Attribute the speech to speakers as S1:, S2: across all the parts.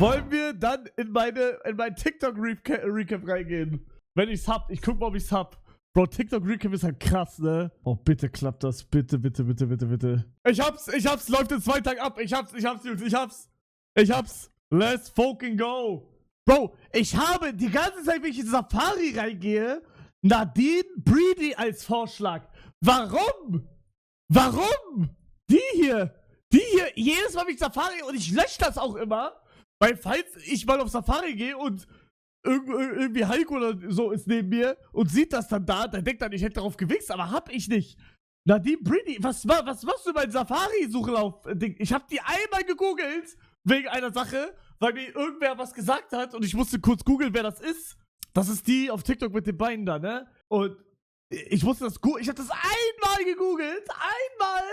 S1: Wollen wir dann in mein TikTok-Recap reingehen? Wenn ich's hab. Ich guck mal, ob ich's hab. Bro, TikTok-Recap ist halt krass, ne? Oh, bitte klappt das. Bitte, bitte, bitte, bitte, bitte. Ich hab's. Läuft in 2 Tagen ab. Ich hab's, Jungs. Ich hab's. Let's fucking go. Bro, ich habe die ganze Zeit, wenn ich in Safari reingehe, Nadine Breedy als Vorschlag. Warum? Die hier, jedes Mal, wenn ich Safari, und ich lösche das auch immer, weil falls ich mal auf Safari gehe und irgendwie Heiko oder so ist neben mir und sieht das dann da, dann denkt er, ich hätte darauf gewichst, aber hab ich nicht. Nadine Breedy, was machst du in meinem Safari-Suchlauf-Ding? Ich hab die einmal gegoogelt, wegen einer Sache, weil mir irgendwer was gesagt hat und ich musste kurz googeln, wer das ist. Das ist die auf TikTok mit den Beinen da, ne? Und ich musste das googeln. Ich hab das einmal gegoogelt. Einmal.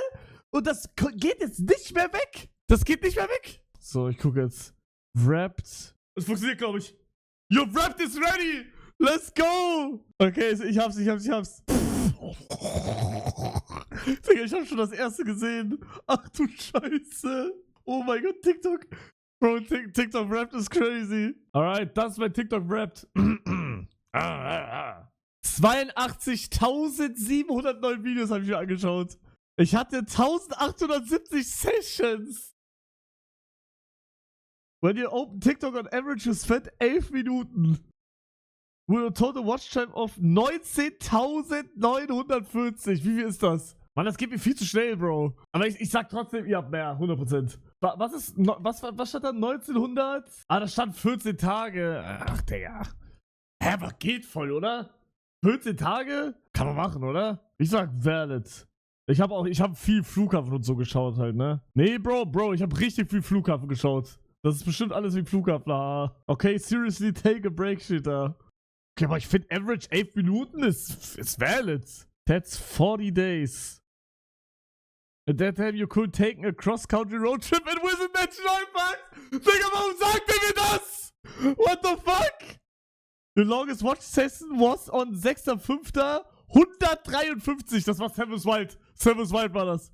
S1: Und das geht jetzt nicht mehr weg. Das geht nicht mehr weg. So, ich gucke jetzt. Wrapped. Das funktioniert, glaube ich. Your Wrapped is ready. Let's go. Okay, ich hab's. Digga, ich hab schon das erste gesehen. Ach du Scheiße. Oh mein Gott, TikTok. Bro, TikTok Wrapped ist crazy. Alright, das ist mein TikTok Wrapped. 82.709 Videos habe ich mir angeschaut. Ich hatte 1870 Sessions. When you open TikTok on average, you spend 11 Minuten. With a total watch time of 19.940. Wie viel ist das? Mann, das geht mir viel zu schnell, Bro. Aber ich sag trotzdem, ihr habt mehr, 100%. Was stand da? 1900? Ah, da stand 14 Tage. Ach, Digga. Hä, aber geht voll, oder? 14 Tage? Kann man machen, oder? Ich sag valid. Ich hab viel Flughafen und so geschaut halt, ne? Nee, Bro, ich hab richtig viel Flughafen geschaut. Das ist bestimmt alles wie Flughafen. Okay, seriously, take a break, steht da. Okay, aber ich finde average 11 Minuten ist valid. That's 40 days. At that time you could take a cross-country road trip and visit Nationalparks. Digga, warum sagt ihr mir das? What the fuck? The longest watch session was on 6.5. 153. Das war Savage Wild. Savage Wild war das.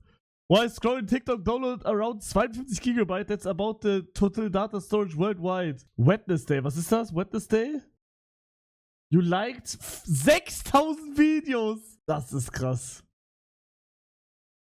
S1: While scrolling TikTok, download around 52 GB. That's about the total data storage worldwide. Wednesday. Was ist das? Wednesday? You liked 6000 Videos. Das ist krass.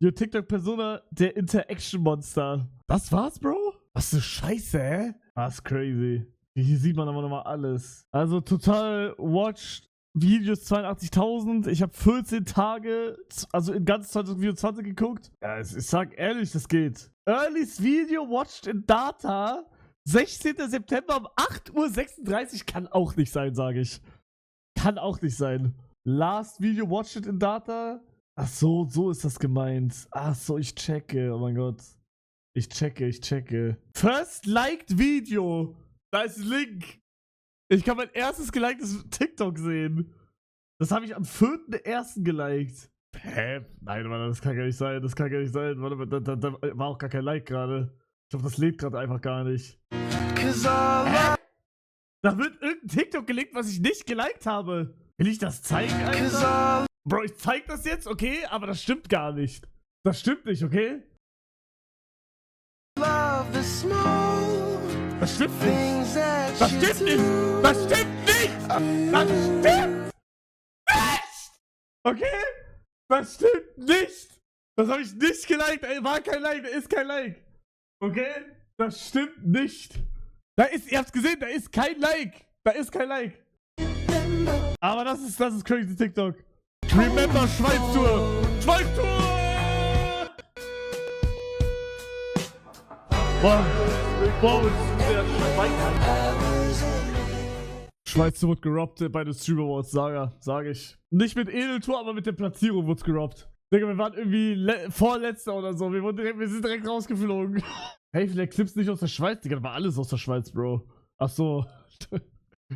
S1: Your TikTok-Persona, der Interaction-Monster. Das war's, Bro? Was für Scheiße, hä? Das ist crazy. Hier sieht man aber nochmal alles. Also total watched Videos 82.000. Ich habe 14 Tage, also in ganz 2024 geguckt. Ja, ich sag ehrlich, das geht. Earliest Video watched in Data. 16. September um 8:36 Uhr kann auch nicht sein, sage ich. Kann auch nicht sein. Last Video watched it in Data. Ach so, so ist das gemeint. Ach so, ich checke. Oh mein Gott. Ich checke. First liked Video. Da ist ein Link. Ich kann mein erstes geliktes TikTok sehen. Das habe ich am 4.1. geliked. Hä? Nein, Mann, das kann gar nicht sein. Warte, da war auch gar kein Like gerade. Ich glaube, das lebt gerade einfach gar nicht. Hä? Da wird irgendein TikTok gelinkt, was ich nicht geliked habe. Will ich das zeigen, Alter? Bro, ich zeig das jetzt, okay? Aber das stimmt gar nicht. Das stimmt nicht, okay? Das stimmt nicht. Das stimmt nicht. Das stimmt nicht. Das stimmt nicht. Okay? Das stimmt nicht. Das habe ich nicht geliked. Ey, war kein Like. Da ist kein Like. Okay? Das stimmt nicht. Ihr habt's gesehen, da ist kein Like. Aber das ist crazy TikTok. Remember Schweiz-Tour. Boah, Schweiz wird gerobbt bei den Stream Awards, sage ich. Nicht mit Edeltour, aber mit der Platzierung wird's gerobbt. Digga, wir waren irgendwie Vorletzter oder so. Wir sind direkt rausgeflogen. Hey, vielleicht Clips nicht aus der Schweiz, Digga, da war alles aus der Schweiz, Bro. Ach so.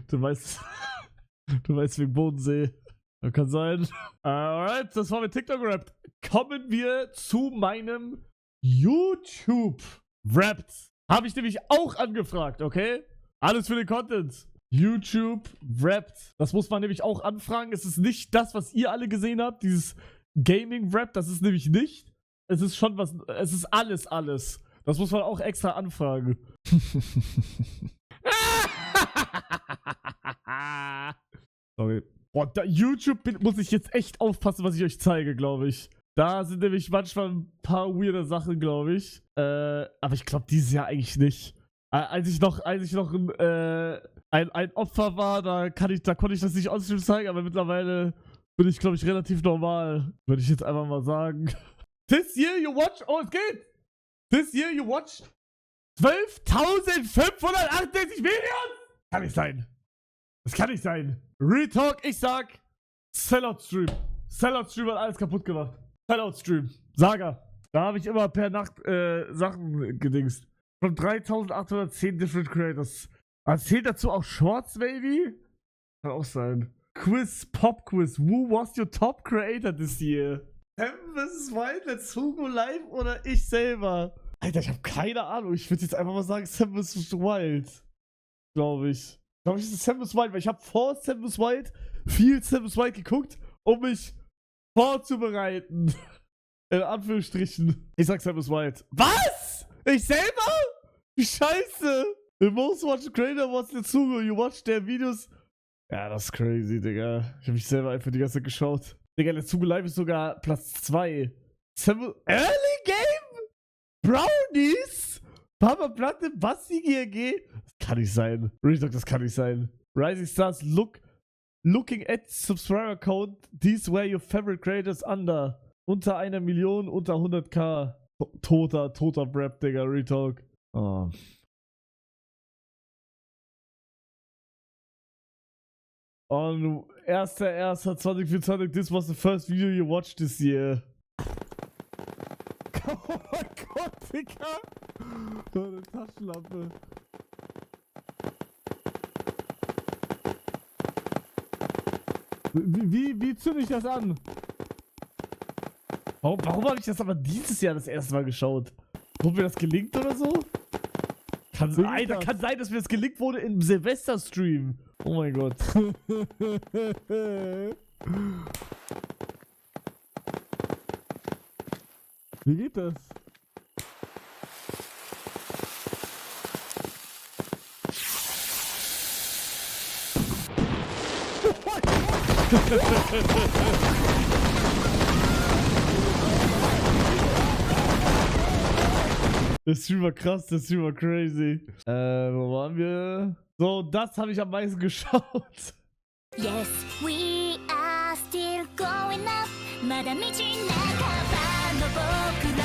S1: Du weißt wegen Bodensee. Das kann sein. Alright, das war mit TikTok gerappt. Kommen wir zu meinem YouTube Wrapped. Habe ich nämlich auch angefragt, okay? Alles für den Content. YouTube Wrapped. Das muss man nämlich auch anfragen. Es ist nicht das, was ihr alle gesehen habt. Dieses Gaming Wrapped, das ist nämlich nicht. Es ist schon was. Es ist alles. Das muss man auch extra anfragen. Sorry. Boah, YouTube muss ich jetzt echt aufpassen, was ich euch zeige, glaube ich. Da sind nämlich manchmal ein paar weirde Sachen, glaube ich. Aber ich glaube dieses Jahr eigentlich nicht. Als ich noch ein Opfer war, da konnte ich das nicht on-stream zeigen, aber mittlerweile bin ich, glaube ich, relativ normal. Würde ich jetzt einfach mal sagen. This year you watch... Oh, es geht! This year you watch 12.568 Videos! Kann nicht sein. Das kann nicht sein. Retalk, ich sag Sellout-Stream. Sellout-Stream hat alles kaputt gemacht. Sellout-Stream. Saga. Da habe ich immer per Nacht Sachen gedingst. Von 3.810 different creators. Erzählt dazu auch Shorts, Baby? Kann auch sein. Quiz, Pop-Quiz. Who was your top creator this year? Sam vs. Wild, Let's Hugo live oder ich selber? Alter, ich habe keine Ahnung. Ich würde jetzt einfach mal sagen Sam vs. Wild. Glaube ich. Ich glaube, es ist Sam vs. Wild, weil ich habe vor Sam vs. Wild viel Sam vs. Wild geguckt, um mich vorzubereiten. In Anführungsstrichen. Ich sag Sam vs. Wild. Was? Ich selber? Wie scheiße. The most watched creator was Letsugo. You watched their Videos. Ja, das ist crazy, Digga. Ich habe mich selber einfach die ganze Zeit geschaut. Digga, Letsugo Live ist sogar Platz 2. Early Game? Brownies? Papa Platte, Basti GRG? Das kann nicht sein. Retalk, das kann nicht sein. Rising Stars, looking at subscriber count. These were your favorite creators under. Unter 1 Million, unter 100k. Toter Brap, Digga, Retalk. Oh. On 1.1.2024, this was the first video you watched this year. Oh mein Gott, Digga. So eine Taschenlampe. Wie zünde ich das an? Warum habe ich das aber dieses Jahr das erste Mal geschaut? Wurde mir das gelinkt oder so? Kann sein, dass mir das gelinkt wurde im Silvester-Stream. Oh mein Gott. Wie geht das? Der Stream war krass, der Stream war crazy. Wo waren wir? So, das habe ich am meisten geschaut.
S2: Yes, we are still going up. まだ道半ばの僕ら。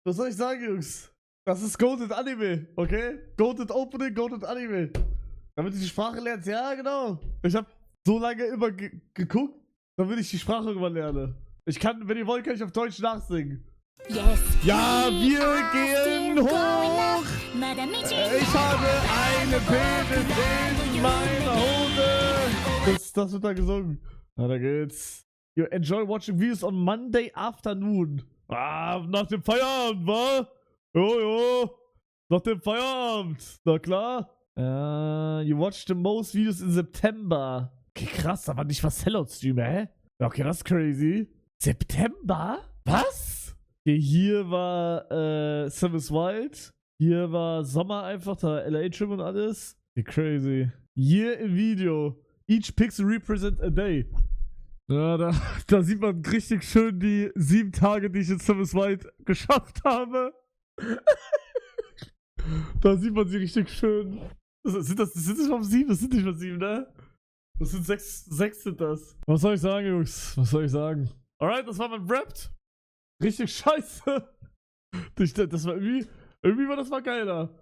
S1: Was soll ich sagen, Jungs? Das ist Goated Anime, okay? Goated Opening, Goated Anime. Damit du die Sprache lernst, ja, genau. Ich habe so lange immer geguckt, damit ich die Sprache irgendwann lerne. Ich kann, wenn ihr wollt, kann ich auf Deutsch nachsingen.
S2: Yes,
S1: ja, wir gehen hoch. Ich habe eine Penis in meiner Hose. Das wird da gesungen. Na, da geht's. You enjoy watching videos on Monday afternoon. Ah, nach dem Feierabend, wa? Jo. Nach dem Feierabend. Na klar. You watched the most videos in September. Okay, krass, da war nicht was Sellout-Streamer, hä? Okay, das ist crazy. September? Was? Okay, hier war Sam vs. Wild. Hier war Sommer einfach, da LA-Trim und alles. Okay, crazy. Hier im Video. Each pixel represent a day. Ja, da sieht man richtig schön die 7 Tage, die ich in Sam vs. Wild geschafft habe. Da sieht man sie richtig schön. Sind das nicht mal 7? Das sind nicht mal 7, ne? Das sind 6 sind das. Was soll ich sagen, Jungs? Was soll ich sagen? Alright, das war mein Wrapped. Richtig scheiße. Das war irgendwie war das mal geiler.